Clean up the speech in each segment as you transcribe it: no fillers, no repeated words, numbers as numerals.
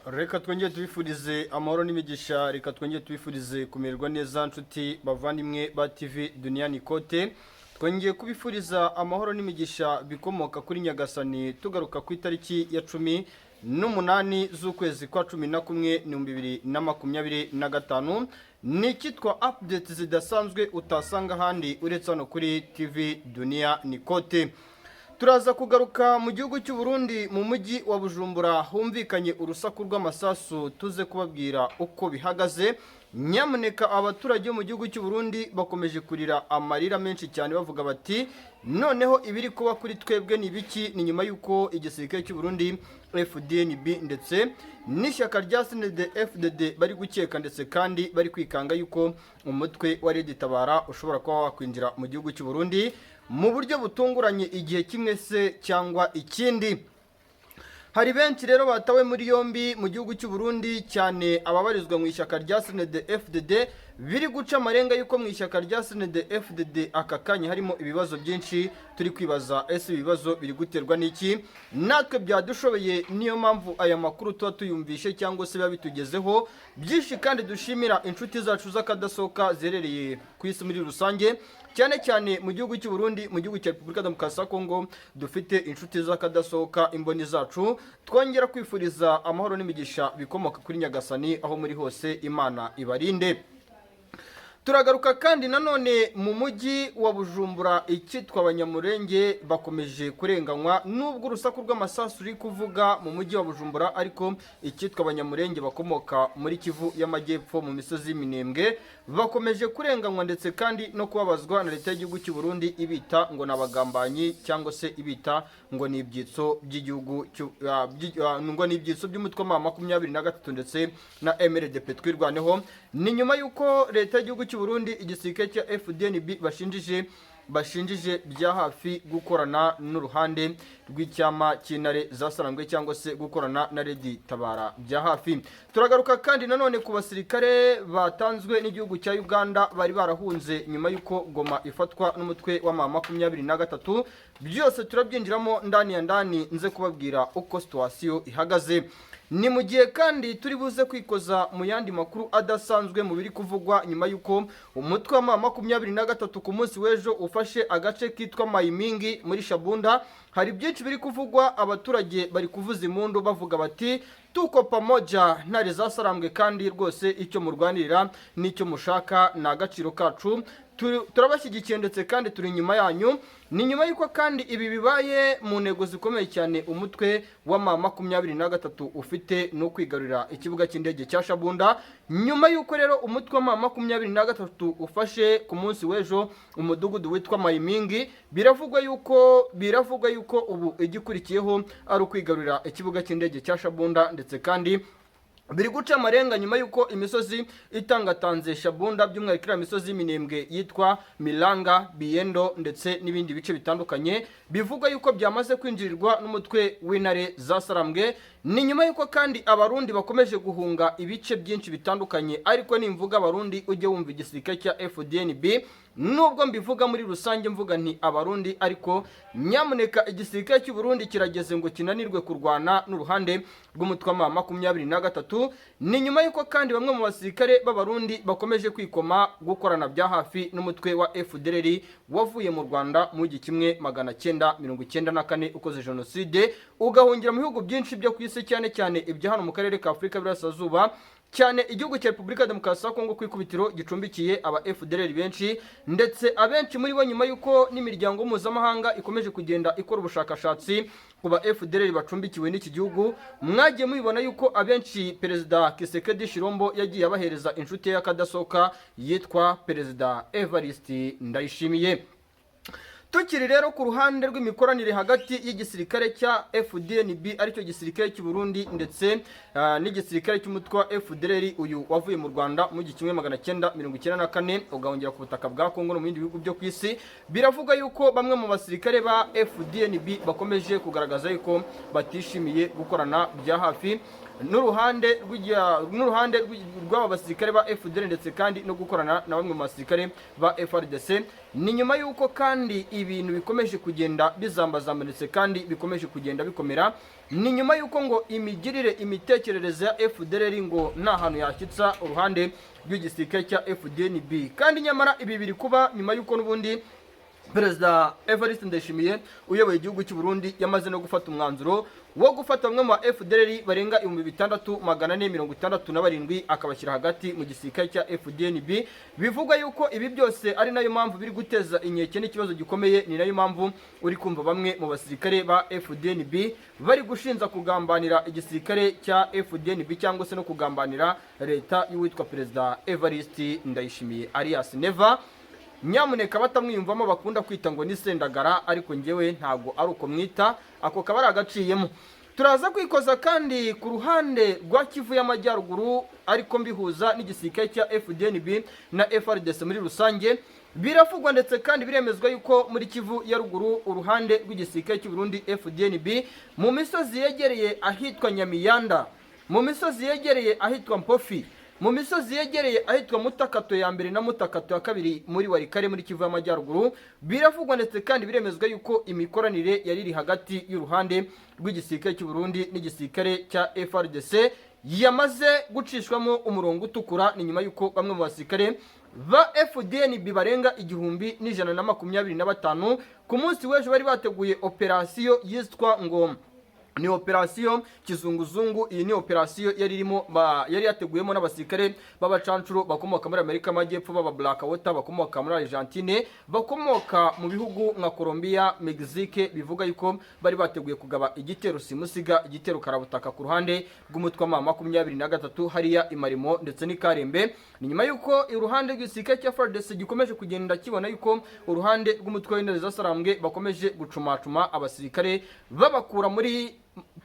Reka twongere tubifurize amahoro n'imigisha, reka twongere tubifurize kumererwa neza nshuti bavandimwe ba TV Duniani Kote. Twongeye kubifuriza amahoro n'imigisha bikomoka kuri Nyagasani, tugaruka ku itariki ya 18 z'ukwezi kwa 11 2025. Ni kitwa updates zidasanzwe utasanga handi uretse hano kuri TV Duniani Kote. Turaza kugaruka mu gihugu cy'u Burundi mu mujyi wa Bujumbura humvikanye urusaku rw'amasasu, tuze kubabwira uko bihagaze. Nyamuneka abaturage mu gihugu cy'u Burundi bakomeje kurira amarira menshi cyane bavuga bati noneho ibiri kuba kuri twebwe ni biki. Ni nyuma yuko igisirikare cy'u Burundi FDNB ndetse n'ishyaka rya CNDD-FDD bari gukeka ndetse kandi bari kwikanga yuko umutwe wa Red Tabara ushobora kuba wakwinjira mu gihugu cy'u Burundi mu buryo butunguranye igihe kimwe se cyangwa ikindi. Hari benshi rero batawe muri yombi mu gihugu cy'u Burundi, cyane ababarizwa mu ishyaka rya CNDD-FDD biri guca amarenga yuko mu ishyaka rya CNDD-FDD aka kanya harimo ibibazo byinshi. Turi kwibaza ese ibibazo biri guterwa n'iki? Natwe byadushoboye, niyo mpamvu aya makuru tuba tuyumvishe cyangwa se biba bitugezeho byinshi, kandi dushimira inshuti zacu z'akadasohoka zerereye ku isi muri rusange, cyane cyane mu gihugu cy'u Burundi, mu gihugu cya Repubulika Demokarasi ya Kongo dufite inshuti z'akadasohoka, imboni zacu. Twongera kwifuriza amahoro n'imigisha bikomoka kuri Nyagasani aho muri hose, Imana ibarinde. Turagaruka kandi nanone mu mujyi wa Bujumbura, icyitwa Abanyamurenge bakomeje kurenganywa nubwo urusaku rw'amasasu ruri kuvuga mu mujyi wa Bujumbura, ariko icyitwa Abanyamurenge bakomoka muri Kivu y'Amajyepfo mu misozi y'Iminembwe bakomeje kurenganywa ndetse kandi no kubabazwa na leta y'igihugu cy'u Burundi ibita ngo nabagambanyi cyangwa se ibita ngo ni ibyitso by'igihugu ngo ni ibyitso by'umutwe wa 23 ndetse na MRDP twirwaneho. Ni nyuma yuko leta y'igihugu cy'u Burundi igisirikare cya FDNB bashinjije bya hafi gukorana n'uruhande rw'icyama cy'intare zasarangwe cyangwa se gukorana na Red Tabara bya hafi. Turagaruka kandi nanone ku basirikare batanzwe n'igihugu cya Uganda bari barahunze nyuma yuko Goma ifatwa n'umutwe wa 23. Byose turabyinjiramo ndani ya ndani nze kubabwira uko situation ihagaze. Ni mu gihe kandi turi buze kwikoza mu yandi makuru adasanzwe mu biri kuvugwa nyuma yuko umutwe wa 23 ku munsi w'ejo ufashe agace kitwa Mayimingi muri Shabunda. Hari byinshi biri kuvugwa, abaturage bari kuvuza impundu bavuga bati tuko pamoja ntare zasarambwe, kandi rwose icyo murwanirira n'icyo mushaka na agaciro kacu turabashyigikiye ndetse kandi turi nyuma yanyu. Ni nyuma yuko kandi ibi bibaye mu ntego zikomeye cyane umutwe wa 23 ufite no kwigarurira ikibuga cy'indege cya Shabunda, nyuma yuko rero umutwe wa 23 ufashe ku munsi w'ejo umudugudu witwa Mayimingi. Biravugwa yuko ubu igikurikiyeho ari ukwigarurira ikibuga cy'indege cya Shabunda ndetse kandi biri guca amarenga nyuma yuko imisozi itangatanze Shabunda, by'umwihariko imisozi y'Iminembwe yitwa Milanga, Biendo ndetse n'ibindi bice bitandukanye bivuga yuko byamaze kwinjirirwa n'umutwe w'intare zasarambwe. Ni nyuma yuko kandi abarundi bakomeje guhunga ibice byinshi bitandukanye, ariko nimvuga abarundi ujye wumva igisirikare cya FDNB. Nubwo mbivuga muri rusange mvuga nti abarundi, ariko nyamuneka igisirikare cy'u Burundi kirageze ngo kinanirwe kurwana n'uruhande rw'umutwe wa 23. Ni nyuma yuko kandi bamwe mu basirikare b'abarundi bakomeje kwikoma gukorana bya hafi n'umutwe wa FDLR wavuye mu Rwanda mu 1994 ukoze jenoside ugahungira mu bihugu byinshi byo ku isi, cyane cyane ibyo hano mu karere ka Afurika y'Iburasirazuba, cyane igihugu cya Repubulika Demokarasi ya Kongo kwikubitiro gicumbikiye aba FDLR benshi, ndetse abenshi muri bo nyuma yuko n'imiryango mpuzamahanga ikomeje kugenda ikora ubushakashatsi ku ba FDLR bacumbikiwe n'iki gihugu. Mwagiye mubibona yuko abenshi Perezida Kisekedi Shirombo yagiye abahereza inshuti y'akadasohoka yitwa Perezida Evariste Ndayishimiye. Tukiri rero ku ruhande rw'imikoranire hagati y'igisirikare cya FDNB aricyo gisirikare cy'u Burundi ndetse n'igisirikare cy'umutwe wa FDLR uyu wavuye mu Rwanda mu 1994 ugahungira ku butaka bwa Kongo no mu bindi bihugu byo ku isi. Biravuga yuko bamwe mu basirikare ba FDNB bakomeje kugaragaza yuko batishimiye gukorana bya hafi n'uruhande rw'aba basirikare ba FDL ndetse kandi no gukorana na bamwe mu basirikare ba FRDC. Ni nyuma y'uko kandi ibintu bikomeje kugenda bizambazamba ndetse kandi bikomeje kugenda bikomera. Ni nyuma y'uko ngo imitekerereze ya FDL ngo nta hantu yashyitsa uruhande rw'igisirikare cya FDNB. Kandi nyamara ibi biri kuba nyuma y'uko n'ubundi Perezida Evariste Ndayishimiye uyoboye igihugu cy'u Burundi yamaze no gufata umwanzuro wo gufata bamwe mu FDL barenga 6467 akabashyira hagati mu gisirikare cya FDNB. Bivugwa yuko ibi byose ari nayo mpamvu biri guteza inkeke n'ikibazo gikomeye. Ni nayo mpamvu uri kumva bamwe mu basirikare ba FDNB bari gushinza kugambanira igisirikare cya FDNB cyangwa se no kugambanira leta y'uwitwa Perezida Evariste Ndayishimiye alias Neva. Nyamuneka batamwiyumvamo bakunda kwita ngo ni Sendagara, ariko ngewe ntago ari uko mwita, ako kaba ari agaciyemo. Turaza kwikoza kandi ku ruhande rwa Kivu y'Amajyaruguru, ariko mbihuza n'igisirikare cya FDNB na FRDC muri rusange. Biravugwa ndetse kandi biremezwa yuko muri Kivu ya ruguru uruhande rw'igisirikare cy'u Burundi FDNB mu misozi yegereye ahitwa Nyamiyanda, mu misozi yegereye ahitwa Mpofi, mu misozi yegereye ahitwa Mutakato ya mbere na Mutakato ya kabiri muri Warikare muri Kivu y'Amajyaruguru. Biravugwa ndetse kandi biremezwa yuko imikoranire yari iri hagati y'uruhande rw'igisirikare cy'u Burundi n'igisirikare cya FRDC yamaze gucishwamo umurongo utukura. Ni nyuma yuko bamwe mu basirikare ba FDNB barenga 1125 ku munsi w'ejo bari bateguye operasiyo yitwa ngo ni operasiyo Kizunguzungu. Iyi ni operasiyo yari yateguyemo n'abasirikare b'abacancuro bakomoka muri Amerika y'Amajyepfo, baba Blackwater, bakomoka muri Argentine, bakomoka mu bihugu nka Colombia, Mexique. Bivuga yuko bari bateguye kugaba igitero simusiga, igitero karabutaka ku ruhande rw'umutwe wa 23 hariya Imarimo ndetse n'Ikarembe. Ni nyuma yuko uruhande rw'igisirikare cya FARDC gikomeje kugenda kibona yuko uruhande rw'umutwe w'intare za Sarambwe bakomeje gucumacuma abasirikare babakura muri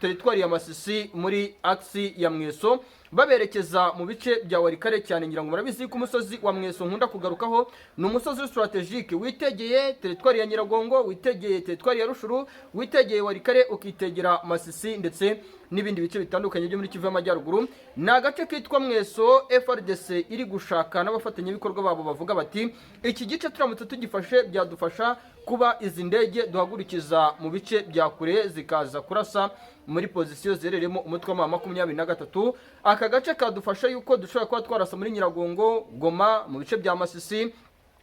teritwari ya Masisi muri aksi ya Mweso baberekeza mu bice bya Warikare cyane. Ngira ngo murabizi ko umusozi wa Mweso nkunda kugarukaho ni umusozi strategique witegeye teritwari ya Nyiragongo, witegeye teritwari ya Rushuru, witegeye Warikare, ukitegera Masisi ndetse n'ibindi bice bitandukanye byo muri Kivu y'Amajyaruguru. Ni agace kitwa Mweso FRDC iri gushaka n'abafatanyabikorwa babo bavuga bati iki gice turamutse tugifashe byadufasha kuba izi ndege duhagurikiza mu bice bya kure zikaza kurasa muri pozisiyo zereremo umutwe wa 23. Aka gace kadufasha yuko dushobora kuba twarasa muri Nyiragongo, Goma, mu bice bya Masisi,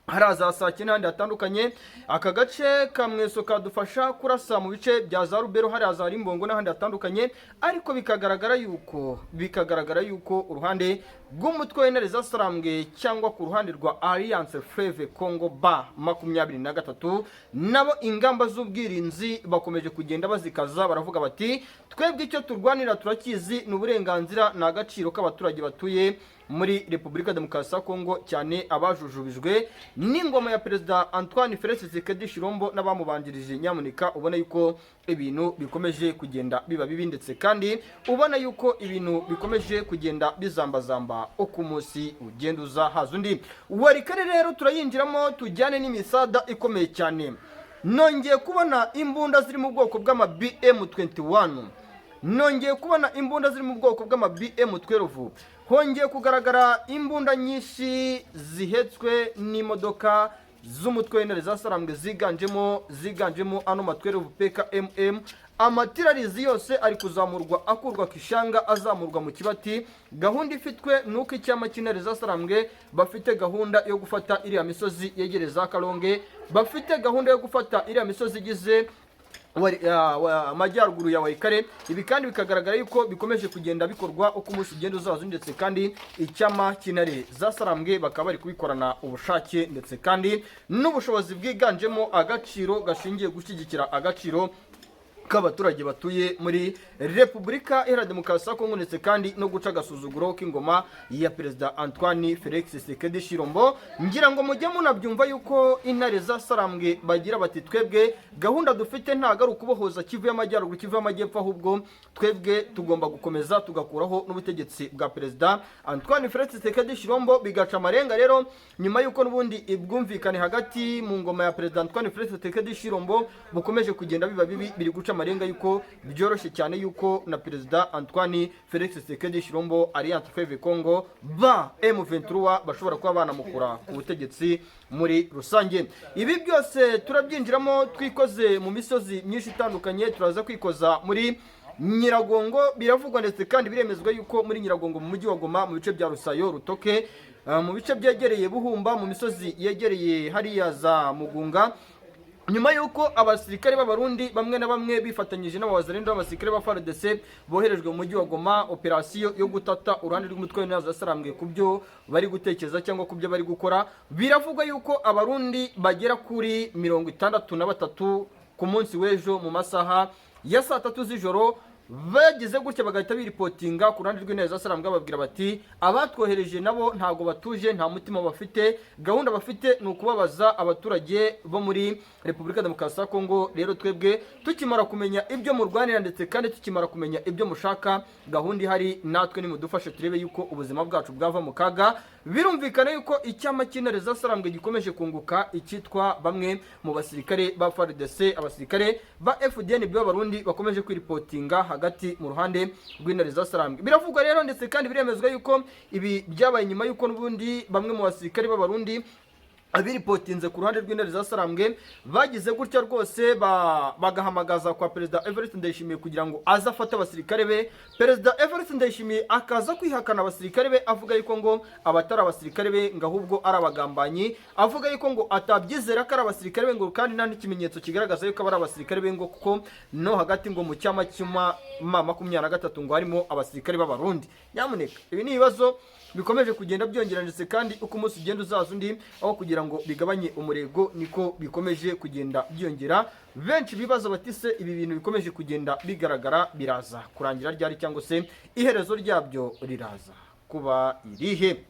haraza Sake n'ahandi hatandukanye. Aka gace ka Mweso kadufasha kurasa mu bice bya za Rubero, haraza Rimbongo n'ahandi hatandukanye. Ariko bikagaragara yuko uruhande rw'umutwe w'intare za Sarambwe cyangwa ku ruhande rwa Alliance Fleuve Congo ba 23 nabo ingamba z'ubwirinzi bakomeje kugenda bazikaza. Baravuga bati twebwe icyo turwanira turakizi, n'uburenganzira n'agaciro k'abaturage batuye muri Repubulika Demokarasi ya Kongo, cyane abajujubijwe n'ingoma ya Perezida Antoine Felix Tshisekedi Tshilombo n'abamubanjirije. Nyamuneka ubona yuko ibintu bikomeje kugenda biba bibi ndetse kandi ubona yuko ibintu bikomeje kugenda bizambazamba uko umunsi ugenda uza haza undi. Warikare rero turayinjiramo tujyane n'imisada ikomeye cyane. Nongeye kubona imbunda ziri mu bwoko bw'ama BM21, nongeye kubona imbunda ziri mu bwoko bw'ama BM12, hongeye kugaragara imbunda nyinshi zihetswe n'imodoka z'umutwe w'intare za Sarambwe ziganjemo ano matwero PKMM. Amatirarizi yose ari kuzamurwa akurwa kishanga azamurwa mu kibati. Gahunda ifitwe nuko icyama cy'intare za Sarambwe bafite gahunda yo gufata iriya misozi yegereza Kalonge, bafite gahunda yo gufata iriya misozi igize amajyaruguru ya Warikare. Ibi kandi bikagaragara yuko bikomeje kugenda bikorwa uko umunsi ugenda uzaza ndetse kandi icyama cy'intare za Sarambwe bakaba bari kubikorana ubushake ndetse kandi n'ubushobozi bwiganjemo agaciro gashingiye gushyigikira agaciro k'abaturage batuye muri Repubulika Iharanira Demokarasi ya Kongo ndetse kandi no guca agasuzuguro k'ingoma ya Perezida Antoine Felix Tshisekedi Tshilombo. Ngira ngo mujye munabyumva yuko intare za Sarambwe bagira bati twebwe gahunda dufite ntago ari ukubohoza Kivu y'Amajyaruguru, Kivu y'Amajyepfo, ahubwo twebwe tugomba gukomeza tugakuraho n'ubutegetsi bwa Perezida Antoine Felix Tshisekedi Tshilombo. Bigaca amarenga rero nyuma yuko n'ubundi ibwumvikane hagati mu ngoma ya Perezida Antoine Felix Tshisekedi Tshilombo bukomeje kugenda biba bibi, biri guca amarenga yuko byoroshye cyane yuko na perezida Antoine Felix Tshisekedi Tshilombo Alliance Fleuve Congo ba M23 bashobora kuba banamukura ku butegetsi muri rusange. Ibi byose turabyinjiramo twikoze mu misozi myinshi itandukanye, turaza kwikoza muri Nyiragongo. Biravugwa ndetse kandi biremezwa yuko muri Nyiragongo mu mujyi wa Goma, mu bice bya Rusayo, Rutoke, mu bice byegereye Buhumba, mu misozi yegereye hariya za Mugunga, nyuma yuko abasirikare b'abarundi bamwe na bamwe bifatanyije n'abazarendo b'abasirikare ba FARDC boherejwe mu mujyi wa Goma, operasiyo yo gutata uruhande rw'umutwe w'intare zasarambwe ku byo bari gutekereza cyangwa ku byo bari gukora. Biravugwa yuko abarundi bagera kuri 63 ku munsi w'ejo mu masaha ya saa 3 z'ijoro bagize gutya bagahita biripotinga ku ruhande rw'intare zasarambwe babwira bati abatwohereje nabo ntago batuje, nta mutima bafite, gahunda bafite ni ukubabaza abaturage bo muri Repubulika Demokarasi ya Kongo. Rero twebwe tukimara kumenya ibyo murwanira ndetse kandi tukimara kumenya ibyo mushaka, gahunda ihari natwe nimudufashe turebe yuko ubuzima bwacu bwava mu kaga. Birumvikana yuko icyama cy'intare zasarambwe gikomeje kunguka icyitwa bamwe mu basirikare ba FARDC, abasirikare ba FDN b'abarundi bakomeje kwiripotinga hagati mu ruhande rw'intare zasarambwe. Biravugwa rero ndetse kandi biremezwa yuko ibi byabaye nyuma yuko n'ubundi bamwe mu basirikare b'abarundi abiripotinze ku ruhande rw'intare zasarambwe bagize gutya rwose bagahamagaza kwa perezida Evariste Ndayishimiye kugira ngo aza afate abasirikare be. Perezida Evariste Ndayishimiye akaza kwihakana abasirikare be, avuga yuko ngo abatari abasirikare be ngo ahubwo ari abagambanyi, avuga yuko ngo atabyizera ko ari abasirikare be ngo kandi nta n'ikimenyetso kigaragaza yuko ari abasirikare be ngo kuko no hagati ngo mu cyama cy'uma 23 ngo harimo abasirikare b'abarundi. Nyamuneka ibi ni ibibazo bikomeje kugenda byongera ndetse kandi uko umunsi ugenda uzaza undi, aho kugira ngo bigabanye umurego niko bikomeje kugenda byongera. Benshi bibaza batise ibi bintu bikomeje kugenda bigaragara biraza kurangira ryari cyangwa se iherezo ryabyo riraza kuba irihe?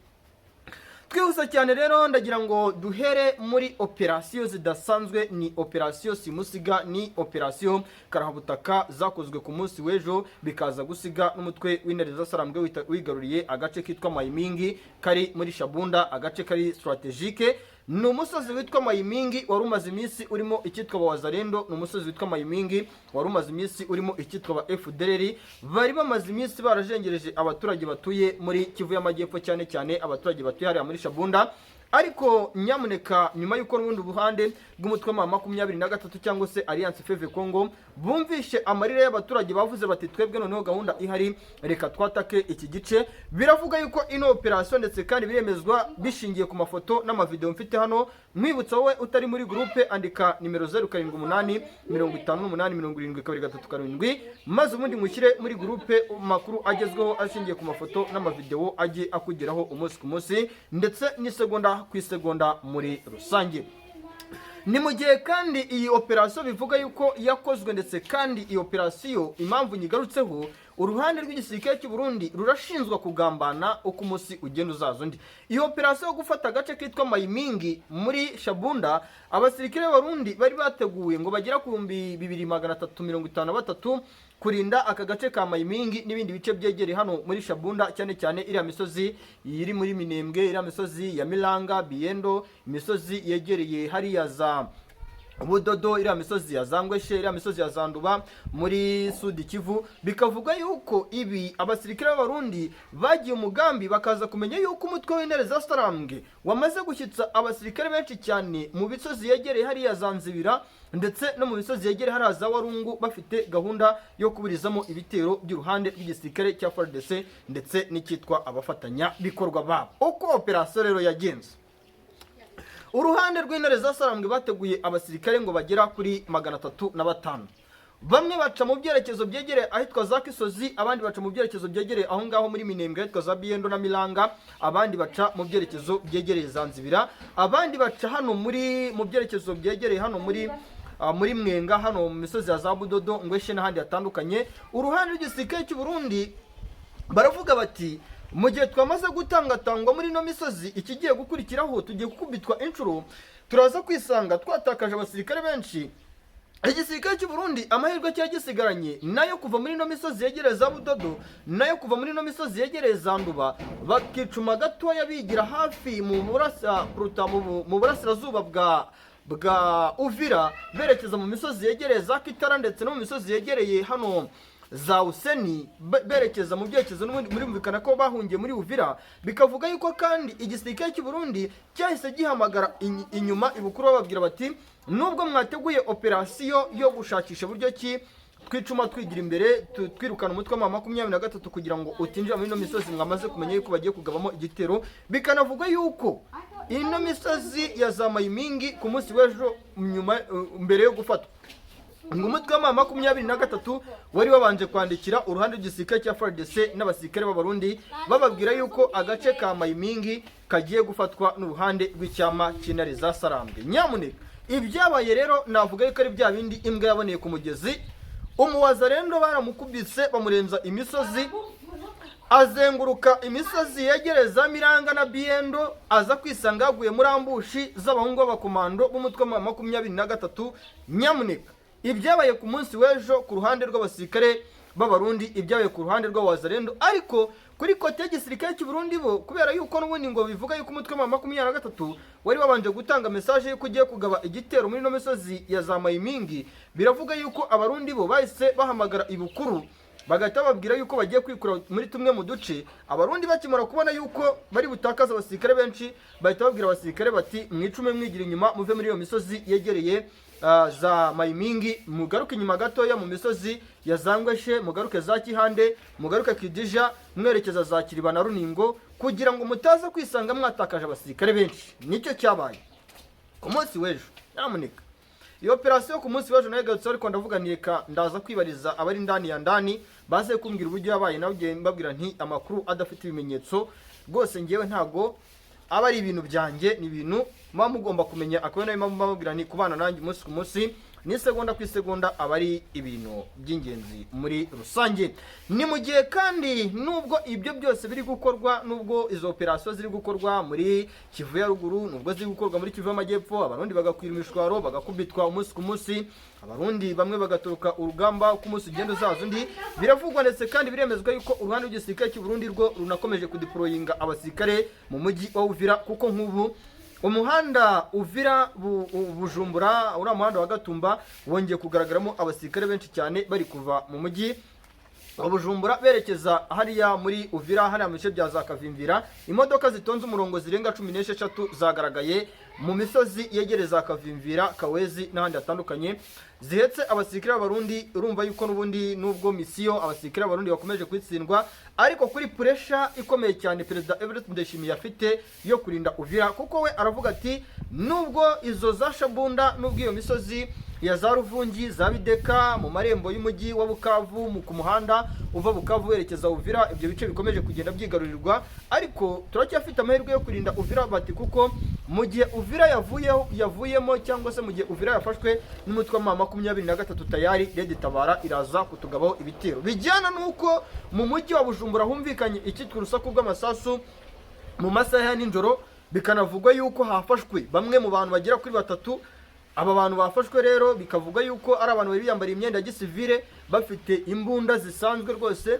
Twihuse cyane rero ndagira ngo duhere muri operasiyo zidasanzwe. Ni operasiyo simusiga, ni operasiyo karahabutaka zakozwe ku munsi w'ejo bikaza gusiga n'umutwe w'intare zasarambwe wigaruriye agace kitwa Mayimingi kari muri Shabunda, agace kari strategique. Ni umusozi witwa Mayimingi wari umaze iminsi urimo icyitwa Wazarendo, ni umusozi witwa Mayimingi wari umaze iminsi urimo icyitwa FDLR. Bari bamaze iminsi barajengereje abaturage batuye muri Kivu y'Amajyepfo, cyane cyane abaturage batuye hariya muri Shabunda. Ariko nyamuneka nyuma yuko n'ubundi buhande bw'umutwe wa 23 cyangwa se Alliance Fleuve Congo bumvishe amarira y'abaturage, bavuze bati twebwe noneho gahunda ihari, reka twatake iki gice. Biravuga yuko ino operation ndetse kandi biremezwa bishingiye ku mafoto n'amavideo mfite hano. Mwibutsa wowe utari muri groupe, andika nimero 078 58 72 maze ubundi mushyire muri groupe makuru agezweho ashingiye ku mafoto n'amavideo ajye akugeraho umunsi ku munsi ndetse n'isegonda ku isegonda muri rusange. Ni mu gihe kandi iyi operasiyo bivuga yuko yakozwe ndetse kandi iyi operasiyo impamvu nyigarutseho, uruhande rw'igisirikare cy'u Burundi rurashinzwa kugambana uko umunsi ugenda uzaza undi. Iyi operasiyo yo gufata agace kitwa Mayimingi muri Shabunda, abasirikare b'Abarundi bari bateguye ngo bagera ku 2353 kurinda aka gace ka Mayimingi n'ibindi bice byegereye hano muri Shabunda, cyane cyane iriya misozi iri muri Minembwe, iriya misozi ya Milanga, Biendo, imisozi yegereye hariya za Budodo, iriya misozi ya Zangweshe, iriya misozi ya Zanduba muri Sud Kivu. Bikavuga yuko ibi abasirikare b'Abarundi bagiye umugambi bakaza kumenya yuko umutwe w'intare zasarambwe wamaze gushyitsa abasirikare benshi cyane mu bisozi yegereye hariya Zanzibira ndetse no mu bisozi yegereye hariya za Warungu, bafite gahunda yo kuburizamo ibitero by'uruhande rw'igisirikare cya FARDC ndetse n'icyitwa abafatanya bikorwa babo. Uko operasiyo rero yagenze, uruhande rw'intare zasarambwe bateguye abasirikare ngo bagera kuri 305. Bamwe baca mu byerekezo byegereye ahitwa za Kisozi, abandi baca mu byerekezo byegereye aho ngaho muri Minembwe ahitwa za Biendo na Milanga, abandi baca mu byerekezo byegereye Zanzibira, abandi baca hano mu byerekezo byegereye hano muri Mwenga, hano mu misozi ya za Budodo, Ngweshe n'ahandi hatandukanye. Uruhande rw'igisirikare cy'u Burundi baravuga bati mu gihe twamaze gutangatangwa muri no misozi, ikigiye gukurikiraho tugiye gukubitwa inshuro, turaza kwisanga twatakaje abasirikare benshi. Igisirikare cy'u Burundi amahirwe cya gisigaranye nayo kuva muri no misozi yegereye za Budodo, nayo kuva muri no misozi yegereye za Nduba, bakicuma gatoya bigira hafi mu burasirazuba bwa Uvira berekeza mu misozi yegereye za Kitara ndetse no mu misozi yegereye hano za Useni berekeza mu byerekezo n'ubundi murumvikana ko bahungiye muri Uvira, bikavuga yuko kandi igisirikare cy'u Burundi cyahise gihamagara inyuma ibukuru bababwira bati nubwo mwateguye operasiyo yo gushakisha buryo ki twicuma twigira imbere twirukana umutwe wa 23 kugira ngo utinjira muri no misozi mwamaze kumenya yuko bagiye kugabamo igitero, bikanavuga yuko ino misozi ya za Mayimingi ku munsi w'ejo nyuma mbere yo gufatwa ngo umutwe wa 23 wari wabanje kwandikira uruhande rw'igisirikare cya FARDC n'abasirikare b'Abarundi bababwira yuko agace ka Mayimingi kagiye gufatwa n'uruhande rw'icyama cy'intare za Sarambwe. Nyamuneka ibyabaye rero navuga yuko ari bya bindi imbwa yaboneye ku mugezi, umuwaza rero baramukubise bamurenza imisozi, azenguruka imisozi yegereza Miranga na Biendo, aza kwisanga yaguye muri ambushi z'abahungu b'abakomando b'umutwe wa 23. Nyamuneka ibyabaye ku munsi w'ejo ku ruhande rw'abasirikare b'Abarundi, ibyabaye ku ruhande rw'Abazarendo, ariko kuri kote y'igisirikare cy'u Burundi bo kubera yuko n'ubundi ngo bivuga yuko umutwe wa 23 wari wabanje gutanga message yuko ugiye kugaba igitero muri no misozi ya za Mayimingi, biravuga yuko Abarundi bo bahise bahamagara ibukuru bagahita babwira yuko bagiye kwikura muri tumwe mu duce. Abarundi bakimara kubona yuko bari butakaza abasirikare benshi, bahita babwira abasirikare bati mwicume mwigira inyuma muve muri iyo misozi yegereye za Mayimingi, mugaruke inyuma gatoya mu misozi ya Zangweshe, mugaruke za Kihande, mugaruke Kidija, mwerekeza za Kiriba na Runingo, kugira ngo mutaza kwisanga mwatakaje abasirikare benshi. Nicyo cyabaye ku munsi w'ejo. Nyamuneka iyo operasiyo ku munsi w'ejo nayo gatso, ariko ndavuga ntireka ndaza kwibariza abari ndani ya ndani baze kumbwira uburyo yabaye, nawe ugiye mbabwira nti amakuru adafite ibimenyetso rwose ngewe ntago aba ari ibintu byanjye, ni ibintu muba mugomba kumenya. Akaba nayo mpamvu mbabwira nti kubana nanjye umunsi ku munsi n'isegonda ku isegonda aba ari ibintu by'ingenzi muri rusange. Ni mu gihe kandi nubwo ibyo byose biri gukorwa, nubwo izo operasiyo ziri gukorwa muri Kivu ya ruguru, nubwo ziri gukorwa muri Kivu y'amajyepfo, Abarundi bagakwira imishwaro bagakubitwa umunsi ku munsi, Abarundi bamwe bagatoroka urugamba ku munsi ugenda uzaza undi, biravugwa ndetse kandi biremezwa yuko uruhande rw'igisirikare cy'u Burundi rwo runakomeje kudeployinga abasirikare mu mujyi wa Uvira, kuko nk'ubu umuhanda Uvira Bujumbura, uriya muhanda wa Gatumba wongeye kugaragaramo abasirikare benshi cyane bari kuva mu mujyi wa Bujumbura berekeza hariya muri Uvira, hariya mu bice bya za Kavimvira. Imodoka zitonze umurongo zirenga 16 zagaragaye mu misozi yegereza Kavimvira, Kawezi n'ahandi hatandukanye, zihetse abasirikare b'Abarundi. Urumva yuko n'ubundi nubwo misiyo abasirikare b'Abarundi bakomeje kwitsindwa, ariko kuri pressure ikomeye cyane Perezida Evariste Ndayishimiye afite yo kurinda Uvira, kuko we aravuga ati nubwo izo za Shabunda, nubwo iyo misozi ya za Ruvungi, za Bideka mu marembo y'umujyi wa Bukavu ku muhanda uva Bukavu werekeza Uvira, ibyo bice bikomeje kugenda byigarurirwa, ariko turacyafite amahirwe yo kurinda Uvira bati, kuko mu gihe Uvira yavuyemo cyangwa se mu gihe Uvira yafashwe n'umutwe wa 23 tayari Red Tabara iraza kutugabaho ibitero bijyana nuko mu mujyi wa Bujumbura humvikanye ikitwa urusaku rw'amasasu mu masaha ya nijoro, bikanavugwa yuko hafashwe bamwe mu bantu bagera kuri 3. Aba bantu bafashwe rero bikavuga yuko ari abantu bari biyambariye imyenda ya gisivile bafite imbunda zisanzwe rwose,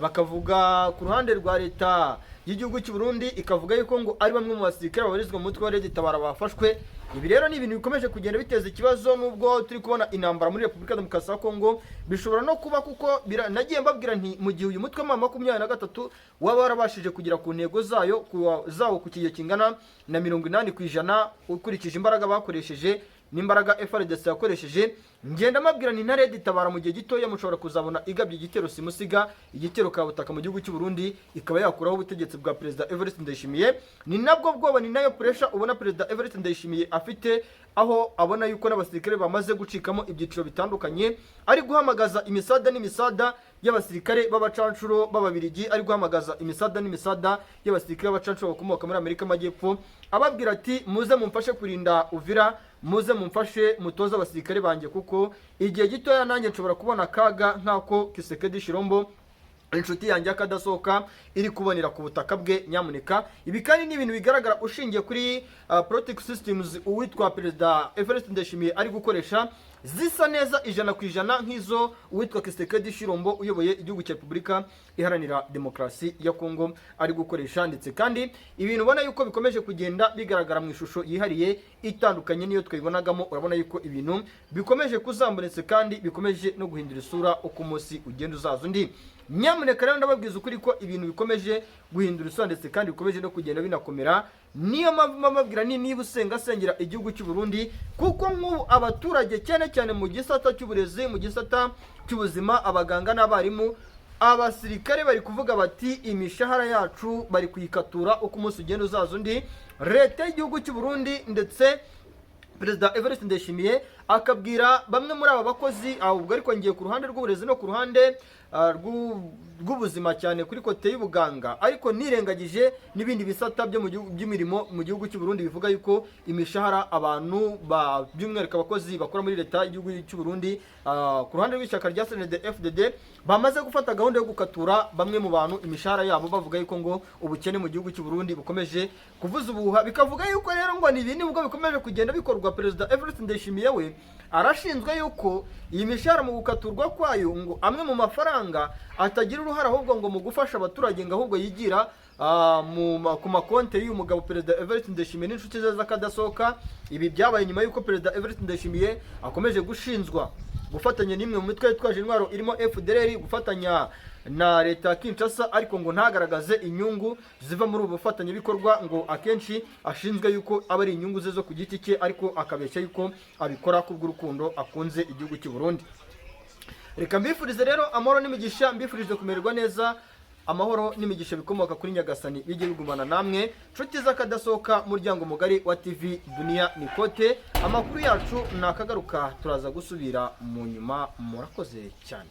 bakavuga ku ruhande rwa leta y'igihugu cy'u Burundi ikavuga yuko ngo ari bamwe mu basirikare babarizwa mu mutwe wa Red Tabara bafashwe. Ibi rero ni ibintu bikomeje kugenda biteza ikibazo, nubwo turi kubona intambara muri Repubulika Demokarasi ya Kongo, bishobora no kuba kuko nagiye mbabwira nti mu gihe uyu mutwe wa 23 waba warabashije kugera ku ntego zawo ku kigero kingana na 80% ukurikije imbaraga bakoresheje n'imbaraga FARDC yakoresheje, ngenda mabwira ni na Red Tabara mu gihe gitoya mushobora kuzabona igabye igitero simusiga, igitero kabutaka mu gihugu cy'u Burundi, ikaba yakuraho ubutegetsi bwa Perezida Evariste Ndayishimiye. Ni nabwo bwoba, ni nayo pressure ubona Perezida Evariste Ndayishimiye afite, aho abona yuko n'abasirikare bamaze gucikamo ibyiciro bitandukanye, ari guhamagaza imisada n'imisada y'abasirikare b'abacancuro b'Ababirigi, ari guhamagaza imisada n'imisada y'abasirikare b'abacancuro bakomoka muri Amerika y'Amajyepfo, ababwira ati muze mumfashe kurinda Uvira, muze mumfashe mutoza abasirikare banjye, kuko igihe gitoya nanjye nshobora kubona akaga nk'ako Kisekedi Shirombo inshuti yanjye akadasohoka iri kubonera ku butaka bwe. Nyamuneka ibi kandi ni ibintu bigaragara ushingiye kuri protect systems uwitwa Perezida Evariste Ndayishimiye ari gukoresha, zisa neza 100% nk'izo uwitwa Kisekedi Shirombo uyoboye igihugu cya Repubulika Iharanira Demokarasi ya Kongo ari gukoresha, ndetse kandi ibintu ubona yuko bikomeje kugenda bigaragara mu ishusho yihariye itandukanye niyo twibonagamo. Urabona yuko ibintu bikomeje kuzambonetse kandi bikomeje no guhindura isura uko umunsi ugenda uzaza undi. Nyamuneka rero ndababwiza ukuri ko ibintu bikomeje guhindura isura ndetse kandi bikomeje no kugenda binakomera. Niyo mababwira niba usenga sengera igihugu cy'u Burundi, kuko nk'ubu abaturage cyane cyane mu gisata cy'uburezi, mu gisata cy'ubuzima, abaganga n'abarimu, abasirikare bari kuvuga bati imishahara yacu bari kuyikatura uko umunsi ugenda uzaza undi. Leta y'igihugu cy'u Burundi ndetse Perezida Evariste Ndayishimiye akabwira bamwe muri aba bakozi, ahubwo ariko ngiye ku ruhande rw'uburezi no ku ruhande rw'ubuzima cyane kuri kote y'ubuganga, ariko nirengagije n'ibindi bisata byo by'imirimo mu gihugu cy'u Burundi bivuga yuko imishahara abantu by'umwihariko abakozi bakora muri leta y'igihugu cy'u Burundi ku ruhande rw'ishyaka rya CNDD-FDD bamaze gufata gahunda yo gukatura bamwe mu bantu imishahara yabo, bavuga yuko ngo ubukene mu gihugu cy'u Burundi bukomeje kuvuza ubuhuha, bikavuga yuko rero ngo n'ibindi nubwo bikomeje kugenda bikorwa. Perezida Evariste Ndayishimiye we arashinzwe yuko iyi mishahara mu gukaturwa kwayo ngo amwe mu mafaranga atagira uruhare ahubwo ngo mu gufasha abaturage, ngo ahubwo yigira ku makonti y'uyu mugabo Perezida Evariste Ndayishimiye n'inshuti ze z'akadasohoka. Ibi byabaye nyuma y'uko Perezida Evariste Ndayishimiye akomeje gushinzwa gufatanya n'imwe mu mitwe yitwaje intwaro irimo FDLR, gufatanya na leta ya Kinshasa, ariko ngo ntagaragaze inyungu ziva muri ubu bufatanyabikorwa, ngo akenshi ashinzwe yuko aba ari inyungu ze zo ku giti cye, ariko akabeshya yuko abikora kubw'urukundo akunze igihugu cy'u Burundi. Reka mbifurize rero amahoro n'imigisha, mbifurije kumererwa neza, amahoro n'imigisha bikomoka kuri Nyagasani bijye bigumana namwe nshuti z'akadasohoka, muryango mugari wa TV Dunia Nikote. Amakuru yacu nakagaruka, turaza gusubira mu nyuma. Murakoze cyane.